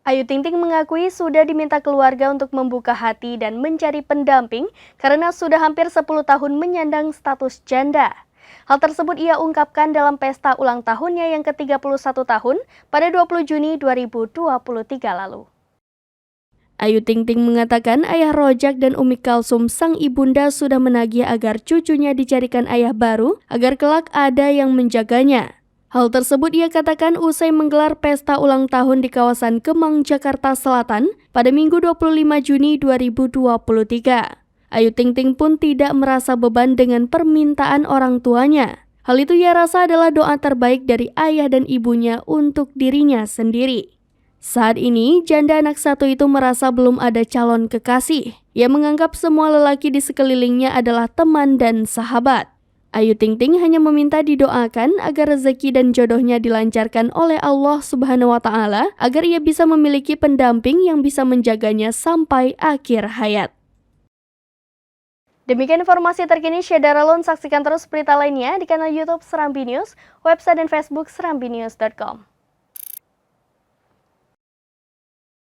Ayu Ting Ting mengakui sudah diminta keluarga untuk membuka hati dan mencari pendamping karena sudah hampir 10 tahun menyandang status janda. Hal tersebut ia ungkapkan dalam pesta ulang tahunnya yang ke-31 tahun pada 20 Juni 2023 lalu. Ayu Ting Ting mengatakan ayah Rojak dan Umi Kalsum sang ibunda sudah menagih agar cucunya dicarikan ayah baru agar kelak ada yang menjaganya. Hal tersebut ia katakan usai menggelar pesta ulang tahun di kawasan Kemang, Jakarta Selatan pada Minggu 25 Juni 2023. Ayu Ting Ting pun tidak merasa beban dengan permintaan orang tuanya. Hal itu ia rasa adalah doa terbaik dari ayah dan ibunya untuk dirinya sendiri. Saat ini, janda anak satu itu merasa belum ada calon kekasih. Ia menganggap semua lelaki di sekelilingnya adalah teman dan sahabat. Ayu Ting Ting hanya meminta didoakan agar rezeki dan jodohnya dilancarkan oleh Allah Subhanahu wa Ta'ala agar ia bisa memiliki pendamping yang bisa menjaganya sampai akhir hayat. Demikian informasi terkini Syedaralun, saksikan terus berita lainnya di kanal YouTube Serambi News, website dan Facebook serambinews.com.